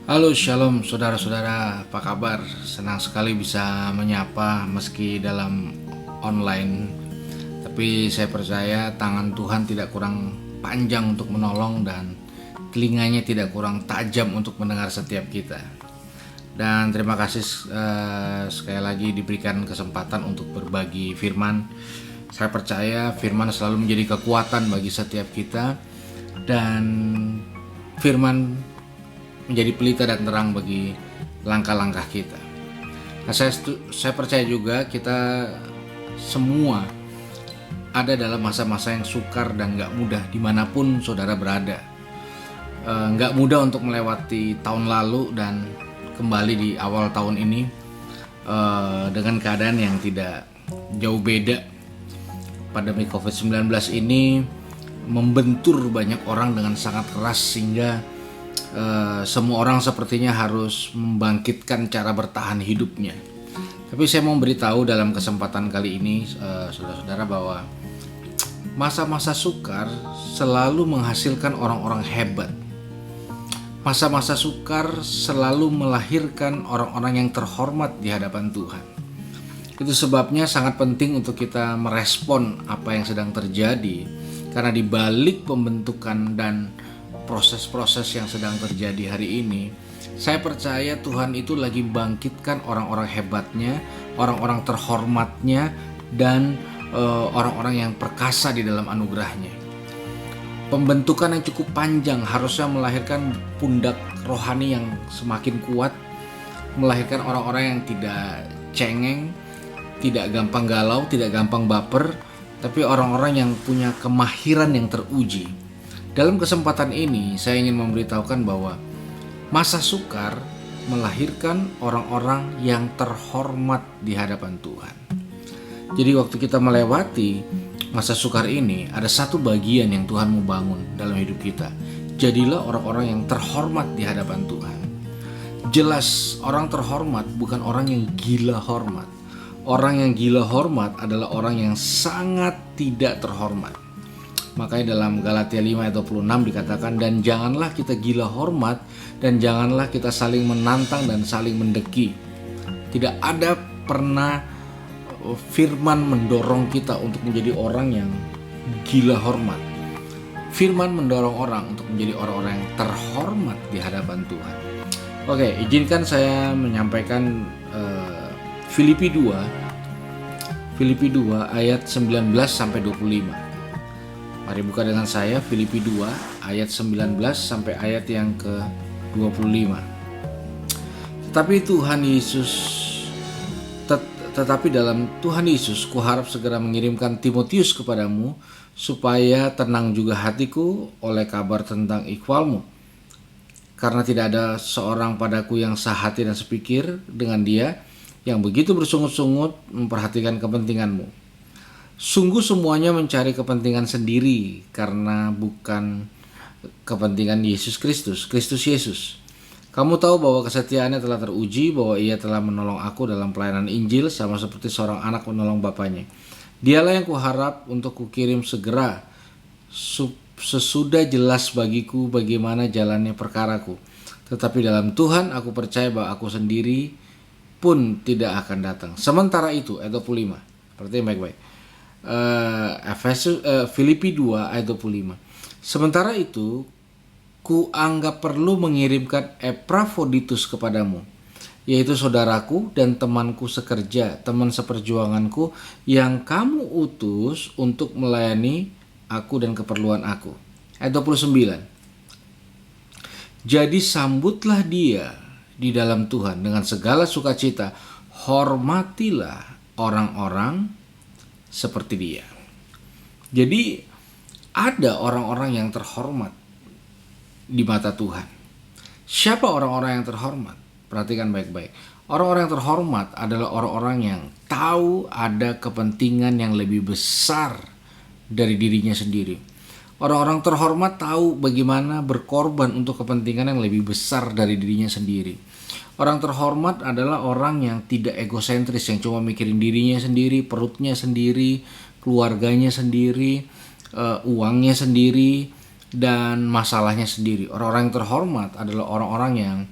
Halo, shalom saudara-saudara, apa kabar? Senang sekali bisa menyapa meski dalam online. Tapi saya percaya tangan Tuhan tidak kurang panjang untuk menolong dan telinganya tidak kurang tajam untuk mendengar setiap kita. Dan terima kasih sekali lagi diberikan kesempatan untuk berbagi firman. Saya percaya firman selalu menjadi kekuatan bagi setiap kita, dan firman menjadi pelita dan terang bagi langkah-langkah kita. Nah, saya percaya juga kita semua ada dalam masa-masa yang sukar dan gak mudah dimanapun saudara berada. Gak mudah untuk melewati tahun lalu dan kembali di awal tahun ini dengan keadaan yang tidak jauh beda. Pandemi COVID-19 ini membentur banyak orang dengan sangat keras sehingga semua orang sepertinya harus membangkitkan cara bertahan hidupnya. Tapi saya mau beritahu dalam kesempatan kali ini, saudara-saudara, bahwa masa-masa sukar selalu menghasilkan orang-orang hebat. Masa-masa sukar selalu melahirkan orang-orang yang terhormat di hadapan Tuhan. Itu sebabnya sangat penting untuk kita merespon apa yang sedang terjadi, karena di balik pembentukan dan proses-proses yang sedang terjadi hari ini, saya percaya Tuhan itu lagi bangkitkan orang-orang hebatnya, orang-orang terhormatnya, dan orang-orang yang perkasa di dalam anugerahnya. Pembentukan yang cukup panjang harusnya melahirkan pundak rohani yang semakin kuat, melahirkan orang-orang yang tidak cengeng, tidak gampang galau, tidak gampang baper, tapi orang-orang yang punya kemahiran yang teruji. Dalam kesempatan ini saya ingin memberitahukan bahwa masa sukar melahirkan orang-orang yang terhormat di hadapan Tuhan. Jadi waktu kita melewati masa sukar ini, ada satu bagian yang Tuhan mau bangun dalam hidup kita. Jadilah orang-orang yang terhormat di hadapan Tuhan. Jelas orang terhormat bukan orang yang gila hormat. Orang yang gila hormat adalah orang yang sangat tidak terhormat. Makanya dalam Galatia 5 ayat 26 dikatakan, dan janganlah kita gila hormat, dan janganlah kita saling menantang dan saling mendeki. Tidak ada pernah firman mendorong kita untuk menjadi orang yang gila hormat. Firman mendorong orang untuk menjadi orang-orang yang terhormat di hadapan Tuhan. Oke, izinkan saya menyampaikan Filipi 2 ayat 19 sampai 25. Mari buka dengan saya Filipi 2 ayat 19 sampai ayat yang ke-25. Tetapi dalam Tuhan Yesus kuharap segera mengirimkan Timotius kepadamu, supaya tenang juga hatiku oleh kabar tentang ikhwalmu. Karena tidak ada seorang padaku yang sehati dan sepikir dengan dia, yang begitu bersungut-sungut memperhatikan kepentinganmu. Sungguh semuanya mencari kepentingan sendiri, karena bukan kepentingan Yesus Kristus Yesus. Kamu tahu bahwa kesetiaannya telah teruji, bahwa ia telah menolong aku dalam pelayanan Injil sama seperti seorang anak menolong bapaknya. Dialah yang kuharap untuk kukirim segera, sesudah jelas bagiku bagaimana jalannya perkaraku. Tetapi dalam Tuhan aku percaya bahwa aku sendiri pun tidak akan datang. Sementara itu, ayat 25. Perhatikan baik-baik. Filipi 2 ayat 25. Sementara itu ku anggap perlu mengirimkan Epafroditus kepadamu, yaitu saudaraku dan temanku sekerja, teman seperjuanganku, yang kamu utus untuk melayani aku dan keperluan aku. Ayat 29. Jadi sambutlah dia di dalam Tuhan dengan segala sukacita, hormatilah orang-orang seperti dia. Jadi ada orang-orang yang terhormat di mata Tuhan. Siapa orang-orang yang terhormat? Perhatikan baik-baik. Orang-orang yang terhormat adalah orang-orang yang tahu ada kepentingan yang lebih besar dari dirinya sendiri. Orang-orang terhormat tahu bagaimana berkorban untuk kepentingan yang lebih besar dari dirinya sendiri. Orang terhormat adalah orang yang tidak egosentris, yang cuma mikirin dirinya sendiri, perutnya sendiri, keluarganya sendiri, uangnya sendiri, dan masalahnya sendiri. Orang-orang yang terhormat adalah orang-orang yang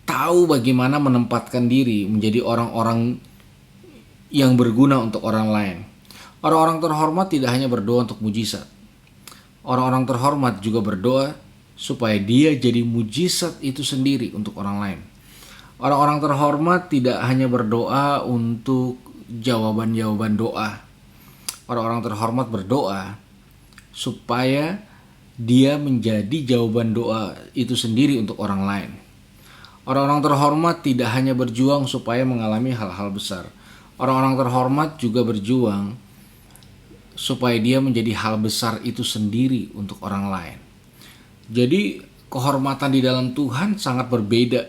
tahu bagaimana menempatkan diri menjadi orang-orang yang berguna untuk orang lain. Orang-orang terhormat tidak hanya berdoa untuk mujizat. Orang-orang terhormat juga berdoa supaya dia jadi mujizat itu sendiri untuk orang lain. Orang-orang terhormat tidak hanya berdoa untuk jawaban-jawaban doa. Orang-orang terhormat berdoa supaya dia menjadi jawaban doa itu sendiri untuk orang lain. Orang-orang terhormat tidak hanya berjuang supaya mengalami hal-hal besar. Orang-orang terhormat juga berjuang supaya dia menjadi hal besar itu sendiri untuk orang lain. Jadi kehormatan di dalam Tuhan sangat berbeda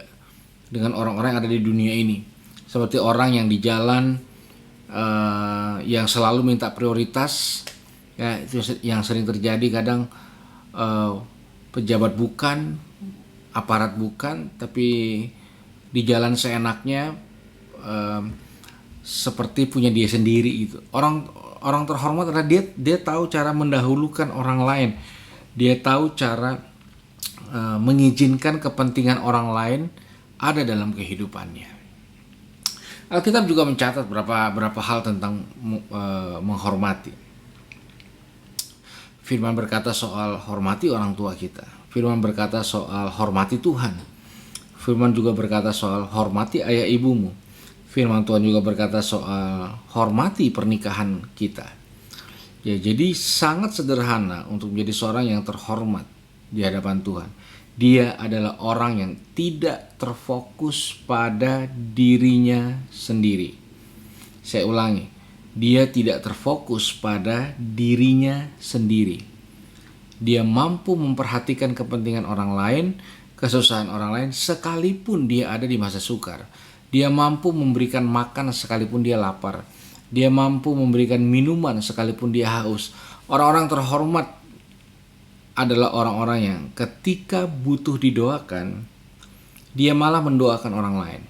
dengan orang-orang yang ada di dunia ini. Seperti orang yang di jalan yang selalu minta prioritas, ya, itu yang sering terjadi kadang. Pejabat bukan, aparat bukan, tapi di jalan seenaknya, seperti punya dia sendiri itu. Orang terhormat adalah dia tahu cara mendahulukan orang lain. Dia tahu cara mengizinkan kepentingan orang lain ada dalam kehidupannya. Alkitab juga mencatat beberapa hal tentang menghormati. Firman berkata soal hormati orang tua kita. Firman berkata soal hormati Tuhan. Firman juga berkata soal hormati ayah ibumu. Firman Tuhan juga berkata soal hormati pernikahan kita. Ya, jadi sangat sederhana untuk menjadi seorang yang terhormat di hadapan Tuhan. Dia adalah orang yang tidak terfokus pada dirinya sendiri. Saya ulangi, dia tidak terfokus pada dirinya sendiri. Dia mampu memperhatikan kepentingan orang lain, kesusahan orang lain, sekalipun dia ada di masa sukar. Dia mampu memberikan makan sekalipun dia lapar. Dia mampu memberikan minuman sekalipun dia haus. Orang-orang terhormat adalah orang-orang yang ketika butuh didoakan, dia malah mendoakan orang lain.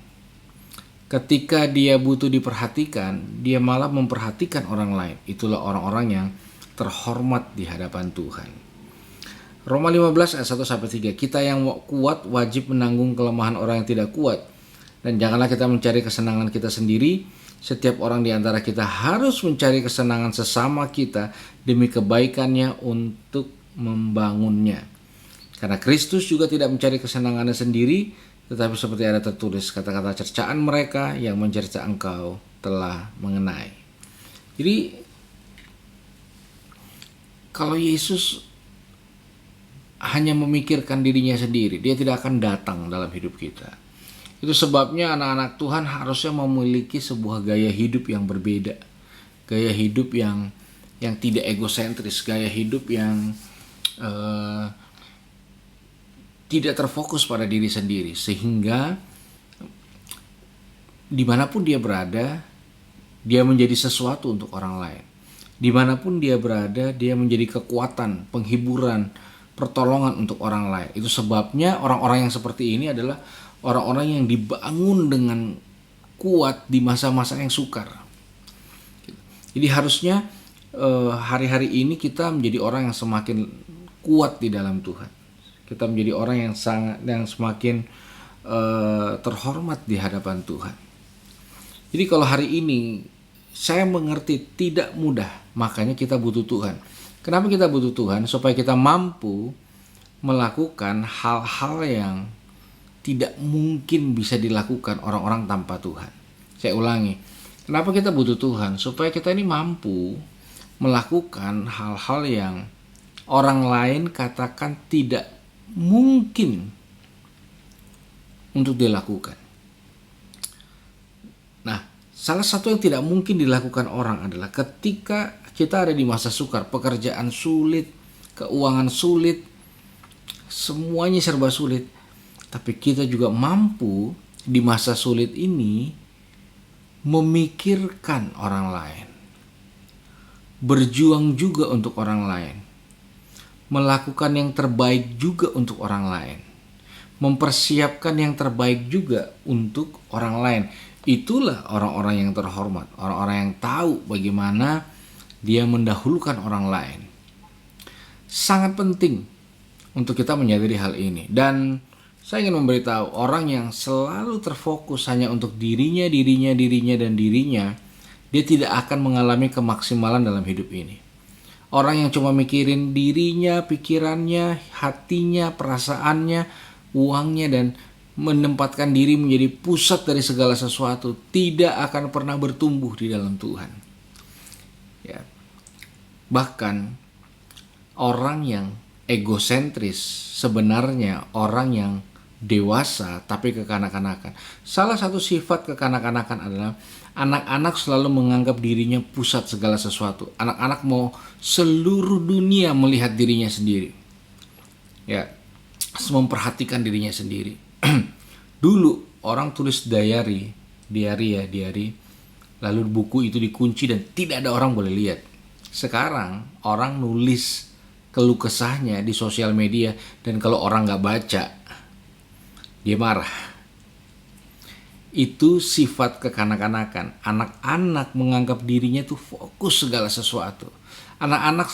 Ketika dia butuh diperhatikan, dia malah memperhatikan orang lain. Itulah orang-orang yang terhormat di hadapan Tuhan. Roma 15 ayat 1-3. Kita yang kuat wajib menanggung kelemahan orang yang tidak kuat. Dan janganlah kita mencari kesenangan kita sendiri. Setiap orang di antara kita harus mencari kesenangan sesama kita demi kebaikannya untuk membangunnya. Karena Kristus juga tidak mencari kesenangannya sendiri, tetapi seperti ada tertulis, kata-kata cercaan mereka yang mencerca engkau telah mengenai. Jadi kalau Yesus hanya memikirkan dirinya sendiri, dia tidak akan datang dalam hidup kita. Itu sebabnya anak-anak Tuhan harusnya memiliki sebuah gaya hidup yang berbeda. Gaya hidup yang tidak egosentris, gaya hidup yang tidak terfokus pada diri sendiri, sehingga dimanapun dia berada, dia menjadi sesuatu untuk orang lain. Dimanapun dia berada, dia menjadi kekuatan, penghiburan, pertolongan untuk orang lain. Itu sebabnya orang-orang yang seperti ini adalah orang-orang yang dibangun dengan kuat di masa-masa yang sukar. Jadi harusnya hari-hari ini kita menjadi orang yang semakin kuat di dalam Tuhan. Kita menjadi orang yang semakin terhormat di hadapan Tuhan. Jadi kalau hari ini saya mengerti tidak mudah, makanya kita butuh Tuhan. Kenapa kita butuh Tuhan? Supaya kita mampu melakukan hal-hal yang tidak mungkin bisa dilakukan orang-orang tanpa Tuhan. Saya ulangi, kenapa kita butuh Tuhan? Supaya kita ini mampu melakukan hal-hal yang orang lain katakan tidak mungkin untuk dilakukan. Nah, salah satu yang tidak mungkin dilakukan orang adalah ketika kita ada di masa sukar, pekerjaan sulit, keuangan sulit, semuanya serba sulit. Tapi kita juga mampu di masa sulit ini memikirkan orang lain, berjuang juga untuk orang lain, melakukan yang terbaik juga untuk orang lain, mempersiapkan yang terbaik juga untuk orang lain. Itulah orang-orang yang terhormat, orang-orang yang tahu bagaimana dia mendahulukan orang lain. Sangat penting untuk kita menyadari hal ini. Dan Saya ingin memberitahu orang yang selalu terfokus hanya untuk dirinya, dan dirinya, dia tidak akan mengalami kemaksimalan dalam hidup ini. Orang yang cuma mikirin dirinya, pikirannya, hatinya, perasaannya, uangnya, dan menempatkan diri menjadi pusat dari segala sesuatu, tidak akan pernah bertumbuh di dalam Tuhan. Ya. Bahkan orang yang egosentris sebenarnya orang yang dewasa tapi kekanak-kanakan. Salah satu sifat kekanak-kanakan adalah anak-anak selalu menganggap dirinya pusat segala sesuatu. Anak-anak mau seluruh dunia melihat dirinya sendiri. Ya, memperhatikan dirinya sendiri. Dulu orang tulis diary, lalu buku itu dikunci dan tidak ada orang boleh lihat. Sekarang orang nulis keluh kesahnya di sosial media, dan kalau orang nggak baca, dia marah. Itu sifat kekanak-kanakan. Anak-anak menganggap dirinya tuh fokus segala sesuatu. Anak-anak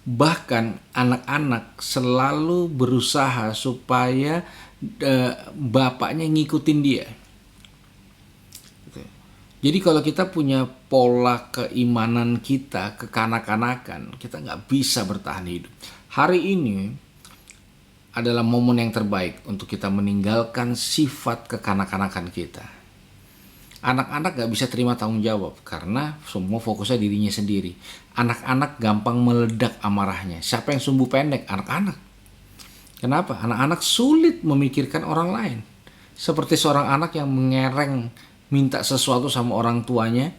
bahkan anak-anak selalu berusaha supaya bapaknya ngikutin dia. Jadi kalau kita punya pola keimanan kita, kekanak-kanakan, kita nggak bisa bertahan hidup. Hari ini adalah momen yang terbaik untuk kita meninggalkan sifat kekanak-kanakan kita. Anak-anak gak bisa terima tanggung jawab karena semua fokusnya dirinya sendiri. Anak-anak gampang meledak amarahnya. Siapa yang sumbu pendek? Anak-anak. Kenapa? Anak-anak sulit memikirkan orang lain. Seperti seorang anak yang mengereng minta sesuatu sama orang tuanya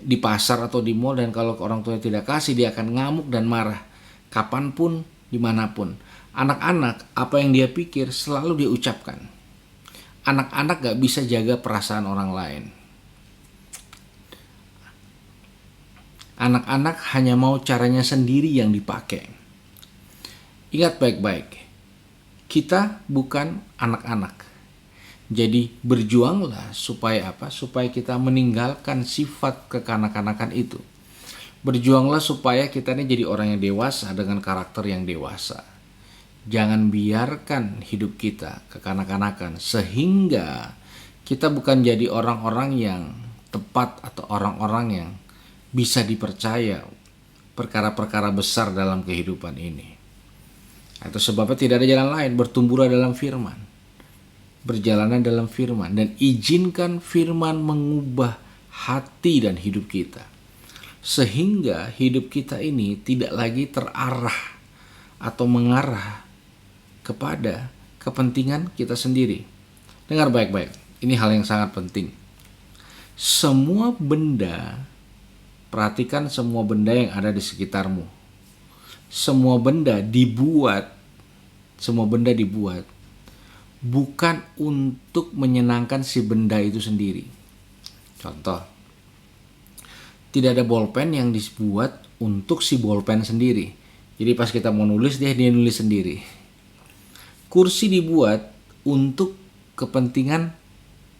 di pasar atau di mall, dan kalau orang tuanya tidak kasih, dia akan ngamuk dan marah. Kapanpun, dimanapun. Anak-anak, apa yang dia pikir selalu dia ucapkan. Anak-anak gak bisa jaga perasaan orang lain. Anak-anak hanya mau caranya sendiri yang dipakai. Ingat baik-baik, kita bukan anak-anak. Jadi berjuanglah supaya apa? Supaya kita meninggalkan sifat kekanak-kanakan itu. Berjuanglah supaya kita ini jadi orang yang dewasa dengan karakter yang dewasa. Jangan biarkan hidup kita kekanak-kanakan sehingga kita bukan jadi orang-orang yang tepat atau orang-orang yang bisa dipercaya perkara-perkara besar dalam kehidupan ini. Itu sebabnya tidak ada jalan lain, bertumbuhlah dalam firman, berjalanan dalam firman, dan izinkan firman mengubah hati dan hidup kita sehingga hidup kita ini tidak lagi terarah atau mengarah kepada kepentingan kita sendiri. Dengar baik-baik, ini hal yang sangat penting. Semua benda, perhatikan semua benda yang ada di sekitarmu. Semua benda dibuat bukan untuk menyenangkan si benda itu sendiri. Contoh, tidak ada bolpen yang dibuat untuk si bolpen sendiri. Jadi pas kita mau nulis, dia nulis sendiri. Kursi dibuat untuk kepentingan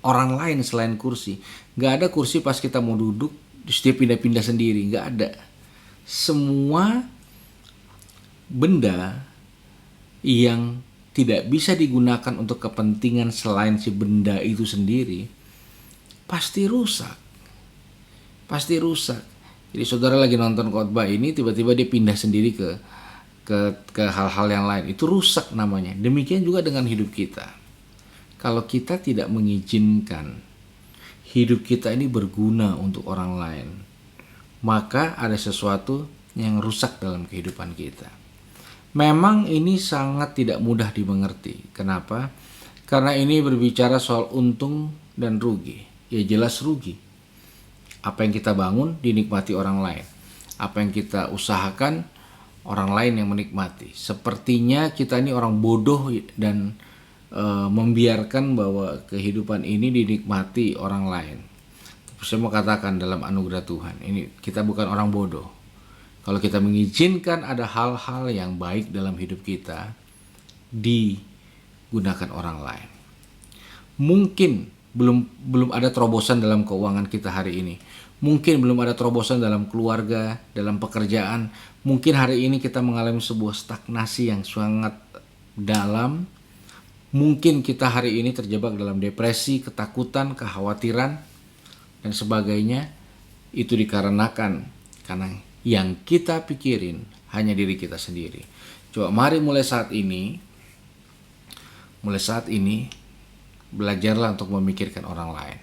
orang lain selain kursi. Gak ada kursi pas kita mau duduk terus dia pindah-pindah sendiri, gak ada. Semua benda yang tidak bisa digunakan untuk kepentingan selain si benda itu sendiri pasti rusak. Jadi saudara lagi nonton khotbah ini, tiba-tiba dia pindah sendiri ke hal-hal yang lain, itu rusak namanya. Demikian juga dengan hidup kita. Kalau kita tidak mengizinkan hidup kita ini berguna untuk orang lain, maka ada sesuatu yang rusak dalam kehidupan kita. Memang ini sangat tidak mudah dimengerti. Kenapa? Karena ini berbicara soal untung dan rugi. Ya jelas rugi. Apa yang kita bangun dinikmati orang lain. Apa yang kita usahakan orang lain yang menikmati. Sepertinya kita ini orang bodoh dan membiarkan bahwa kehidupan ini dinikmati orang lain. Saya mau katakan dalam anugerah Tuhan, ini kita bukan orang bodoh. Kalau kita mengizinkan ada hal-hal yang baik dalam hidup kita digunakan orang lain. Mungkin belum ada terobosan dalam keuangan kita hari ini. Mungkin belum ada terobosan dalam keluarga, dalam pekerjaan. Mungkin hari ini kita mengalami sebuah stagnasi yang sangat dalam. Mungkin kita hari ini terjebak dalam depresi, ketakutan, kekhawatiran, dan sebagainya. Itu dikarenakan karena yang kita pikirin hanya diri kita sendiri. Coba mari mulai saat ini, belajarlah untuk memikirkan orang lain.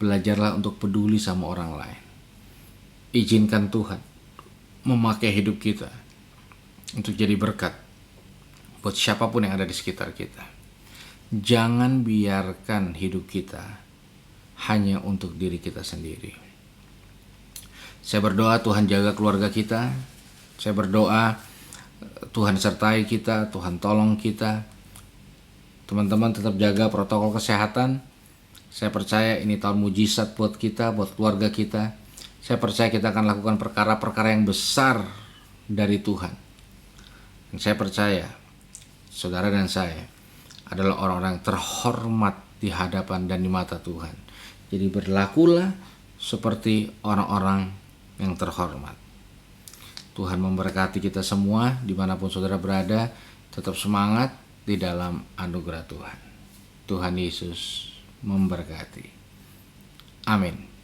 Belajarlah untuk peduli sama orang lain. Izinkan Tuhan memakai hidup kita untuk jadi berkat buat siapapun yang ada di sekitar kita. Jangan biarkan hidup kita hanya untuk diri kita sendiri. Saya berdoa Tuhan jaga keluarga kita. Saya berdoa Tuhan sertai kita, Tuhan tolong kita. Teman-teman tetap jaga protokol kesehatan. Saya percaya ini tahun mujizat buat kita, buat keluarga kita. Saya percaya kita akan lakukan perkara-perkara yang besar dari Tuhan. Dan saya percaya saudara dan saya adalah orang-orang yang terhormat di hadapan dan di mata Tuhan. Jadi berlakulah seperti orang-orang yang terhormat. Tuhan memberkati kita semua dimanapun saudara berada. Tetap semangat di dalam anugerah Tuhan. Tuhan Yesus memberkati. Amin.